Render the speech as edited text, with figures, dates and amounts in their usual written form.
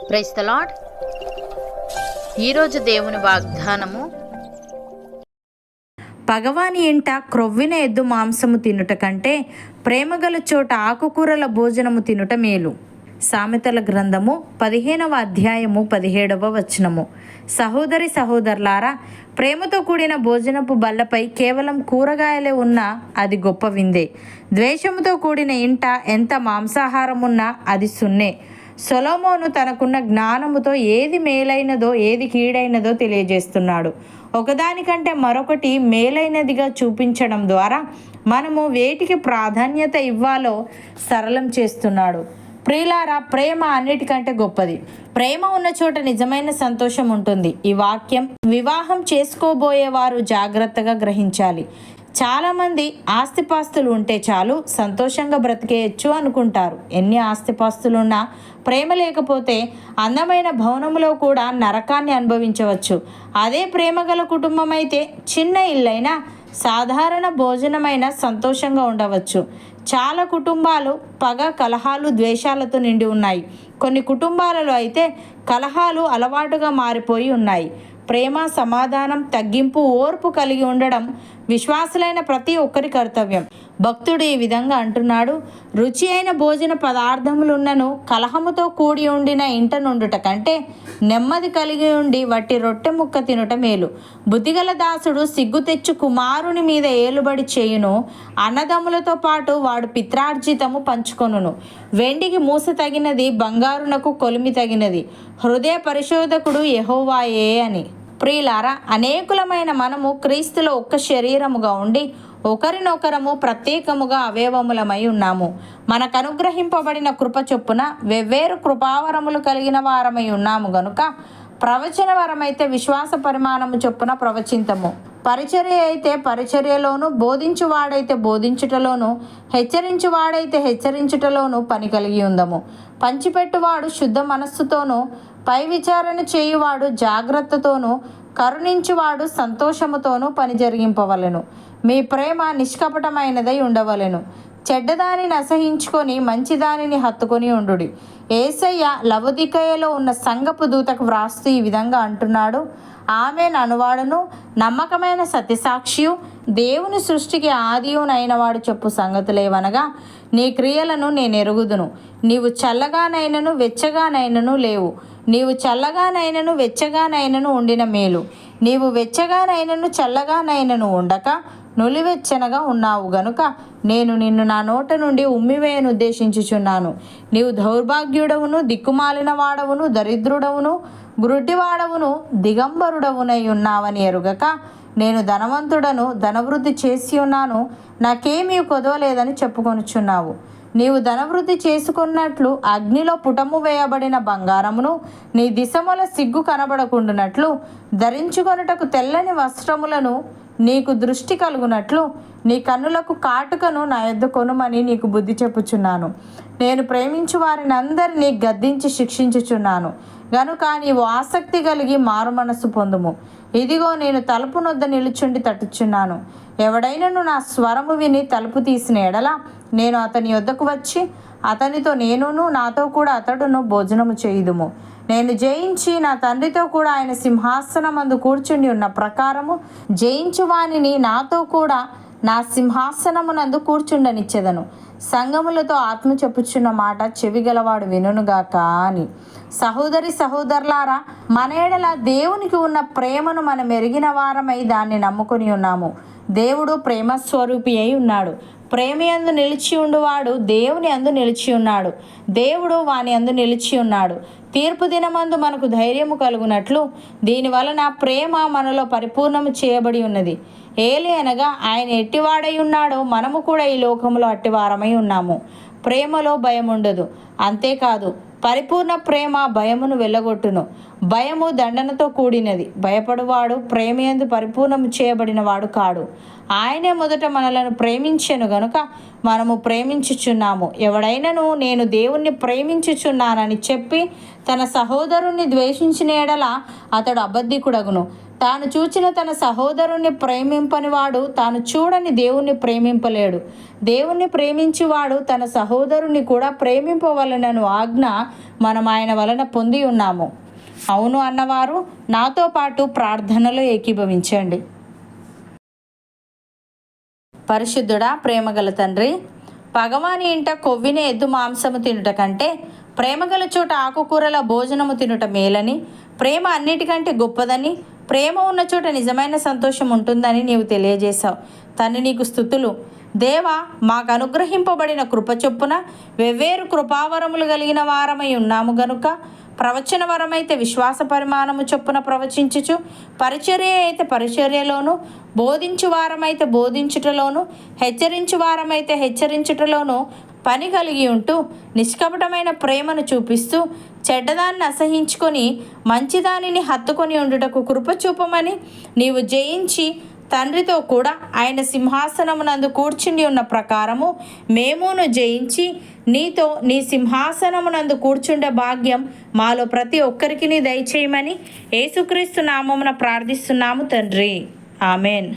Praise the lord. ఈరోజు దేవుని వాగ్దానము, పగవాని ఇంట క్రొవ్విన ఎద్దు మాంసము తినుట కంటే ప్రేమగల చోట ఆకుకూరల భోజనము తినుట మేలు. సామెతల గ్రంథము 15వ అధ్యాయము 17వ వచనము. సహోదరి సహోదరులారా, ప్రేమతో కూడిన భోజనపు బల్లపై కేవలం కూరగాయలే ఉన్నా అది గొప్ప విందే. ద్వేషముతో కూడిన ఇంట ఎంత మాంసాహారమున్నా అది సున్నే. సొలొమోను తనకున్న జ్ఞానముతో ఏది మేలైనదో ఏది కీడైనదో తెలియజేస్తున్నాడు. ఒకదానికంటే మరొకటి మేలైనదిగా చూపించడం ద్వారా మనము వేటికి ప్రాధాన్యత ఇవ్వాలో సరళం చేస్తున్నాడు. ప్రియులారా, ప్రేమ అన్నిటికంటే గొప్పది. ప్రేమ ఉన్న చోట నిజమైన సంతోషం ఉంటుంది. ఈ వాక్యం వివాహం చేసుకోబోయేవారు జాగ్రత్తగా గ్రహించాలి. చాలామంది ఆస్తిపాస్తులు ఉంటే చాలు సంతోషంగా బ్రతికేయచ్చు అనుకుంటారు. ఎన్ని ఆస్తిపాస్తులున్నా ప్రేమ లేకపోతే అందమైన భవనంలో కూడా నరకాన్ని అనుభవించవచ్చు. అదే ప్రేమగల కుటుంబం అయితే చిన్న ఇల్లైనా సాధారణ భోజనమైన సంతోషంగా ఉండవచ్చు. చాలా కుటుంబాలు పగ, కలహాలు, ద్వేషాలతో నిండి ఉన్నాయి. కొన్ని కుటుంబాలలో అయితే కలహాలు అలవాటుగా మారిపోయి ఉన్నాయి. ప్రేమ, సమాధానం, తగ్గింపు, ఓర్పు కలిగి ఉండడం విశ్వాసులైన ప్రతి ఒక్కరి కర్తవ్యం. భక్తుడు ఈ విధంగా అంటున్నాడు, రుచి అయిన భోజన పదార్థములున్నను కలహముతో కూడి ఉండిన ఇంట నుండుట కంటే నెమ్మది కలిగి ఉండి వట్టి రొట్టె ముక్క తినుట మేలు. బుద్ధిగల దాసుడు సిగ్గు తెచ్చు కుమారుని మీద ఏలుబడి చేయును. అన్నదమ్ములతో పాటు వాడు పిత్రార్జితము పంచుకొనును. వెండికి మూస తగినది, బంగారునకు కొలిమి తగినది. హృదయ పరిశోధకుడు యెహోవాయే అని. ప్రియులారా, అనేకులమైన మనము క్రీస్తులో ఒక్క శరీరముగా ఉండి ఒకరినొకరము ప్రత్యేకముగా అవయవములమై ఉన్నాము. మనకు అనుగ్రహింపబడిన కృప చొప్పున వెవ్వేరు కృపావరములు కలిగిన వారమై ఉన్నాము గనుక ప్రవచన వరమైతే విశ్వాస పరిమాణము చొప్పున ప్రవచింతము, పరిచర్య అయితే పరిచర్యలోను, బోధించువాడైతే బోధించుటలోను, హెచ్చరించువాడైతే హెచ్చరించుటలోను పని కలిగి ఉందము. పంచిపెట్టువాడు శుద్ధ మనస్సుతోనూ, పై విచారణ చేయువాడు జాగ్రత్తతోనూ, కరుణించువాడు సంతోషముతోనూ పని జరిగింపవలెను. మీ ప్రేమ నిష్కపటమైనదై ఉండవలెను. చెడ్డదానిని అసహించుకొని మంచిదానిని హత్తుకొని ఉండుడి. యేసయ్య లవొదికయలో ఉన్న సంఘపు దూతకు వ్రాస్తూ ఈ విధంగా అంటున్నాడు, ఆమె అనువాడును నమ్మకమైన సత్యసాక్షియు దేవుని సృష్టికి ఆదియునైనవాడు చెప్పు సంగతులేవనగా, నీ క్రియలను నేను ఎరుగుదును. నీవు చల్లగానైనను వెచ్చగానైనను లేవు. నీవు చల్లగానైనను వెచ్చగానైనను ఉండిన మేలు. నీవు వెచ్చగానైనను చల్లగానైనను ఉండక నులివెచ్చనగా ఉన్నావు గనుక నేను నిన్ను నా నోట నుండి ఉమ్మివేయను ఉద్దేశించుచున్నాను. నీవు దౌర్భాగ్యుడవును, దిక్కుమాలిన వాడవును, దరిద్రుడవును, గ్రుడ్డివాడవును, దిగంబరుడవునై ఉన్నావని ఎరుగక నేను ధనవంతుడను, ధనవృద్ధి చేసి ఉన్నాను, నాకేమీ కొదవలేదని చెప్పుకొనుచున్నావు. నీవు ధనవృద్ధి చేసుకున్నట్లు అగ్నిలో పుటము వేయబడిన బంగారమును, నీ దిశముల సిగ్గు కనబడకుండునట్లు ధరించుకొనుటకు తెల్లని వస్త్రములను నీకు దృష్టి కలుగునట్లు నీ కన్నులకు కాటుకను నా యొద్ద కొనుమని నీకు బుద్ధి చెప్పుచున్నాను. నేను ప్రేమించు వారిని అందరినీ గద్దించి శిక్షించుచున్నాను గనుక నీవు ఆసక్తి కలిగి మారు మనస్సు పొందుము. ఇదిగో నేను తలుపు నొద్ద నిలుచుండి తట్టుచున్నాను. ఎవడైనను నా స్వరము విని తలుపు తీసిన ఎడల నేను అతని యొద్దకు వచ్చి అతనితో నేనును నాతో కూడా అతడును భోజనము చేయుదుము. నేను జయించి నా తండ్రితో కూడా ఆయన సింహాసనమందు కూర్చుండి ఉన్న ప్రకారము జయించువానిని నాతో కూడా నా సింహాసనమునందు కూర్చుండనిచ్చెదను. సంగములతో ఆత్మ చెప్పుచున్న మాట చెవిగలవాడు వినుగాక అని. సహోదరి సహోదరులారా, మన ఎడల దేవునికి ఉన్న ప్రేమను మనం ఎరిగిన వారమై దాన్ని నమ్ముకొని ఉన్నాము. దేవుడు ప్రేమ స్వరూపి అయి ఉన్నాడు. ప్రేమయందు నిలిచి ఉండువాడు దేవుని అందు నిలిచి ఉన్నాడు, దేవుడు వాని అందు నిలిచి ఉన్నాడు. తీర్పు దినమందు మనకు ధైర్యము కలుగునట్లు దీనివలన ప్రేమ మనలో పరిపూర్ణము చేయబడి ఉన్నది. ఏలి అనగా ఆయన ఎట్టివాడై ఉన్నాడో మనము కూడా ఈ లోకంలో అట్టివారమై ఉన్నాము. ప్రేమలో భయం ఉండదు. అంతేకాదు, పరిపూర్ణ ప్రేమ భయమును వెళ్ళగొట్టును. భయము దండనతో కూడినది. భయపడువాడు ప్రేమయందు పరిపూర్ణము చేయబడిన వాడు కాడు. ఆయనే మొదట మనలను ప్రేమించెను గనుక మనము ప్రేమించుచున్నాము. ఎవడైనను నేను దేవుణ్ణి ప్రేమించుచున్నానని చెప్పి తన సహోదరుణ్ణి ద్వేషించిన ఎడల అతడు అబద్ధికుడగును. తాను చూచిన తన సహోదరుణ్ణి ప్రేమింపనివాడు తాను చూడని దేవుణ్ణి ప్రేమింపలేడు. దేవుణ్ణి ప్రేమించువాడు తన సహోదరుని కూడా ప్రేమింపవలనను ఆజ్ఞ మనం ఆయన వలన పొంది ఉన్నాము. అవును అన్నవారు నాతో పాటు ప్రార్థనలో ఏకీభవించండి. పరిశుద్ధుడా, ప్రేమగల తండ్రి, పగవాని ఇంట కొవ్విన ఎద్దు మాంసము తినుట కంటే ప్రేమగల చోట ఆకుకూరల భోజనము తినుట మేలని, ప్రేమ అన్నిటికంటే గొప్పదని, ప్రేమ ఉన్న చోట నిజమైన సంతోషం ఉంటుందని నీవు తెలియజేశావు. తండ్రి, నీకు స్తుతులు. దేవా, మాకు అనుగ్రహింపబడిన కృప చొప్పున వెవ్వేరు కృపావరములు కలిగిన వారమై ఉన్నాము గనుక, ప్రవచన వరమైతే విశ్వాస పరిమాణము చొప్పున ప్రవచించుచు, పరిచర్య అయితే పరిచర్యలోను, బోధించు వారమైతే బోధించుటలోను, హెచ్చరించు వారమైతే హెచ్చరించుటలోను పని కలిగి ఉంటూ నిష్కపటమైన ప్రేమను చూపిస్తూ చెడ్డదాన్ని అసహించుకొని మంచిదానిని హత్తుకొని ఉండుటకు కృప చూపమని నీవు జయించి తండ్రితో కూడా ఆయన సింహాసనమునందు కూర్చుని ఉన్న ప్రకారము మేమును జయించి నీతో నీ సింహాసనమునందు కూర్చుండే భాగ్యం మాలో ప్రతి ఒక్కరికి దయచేయమని యేసుక్రీస్తు నామమున ప్రార్థిస్తున్నాము తండ్రి. ఆమెన్.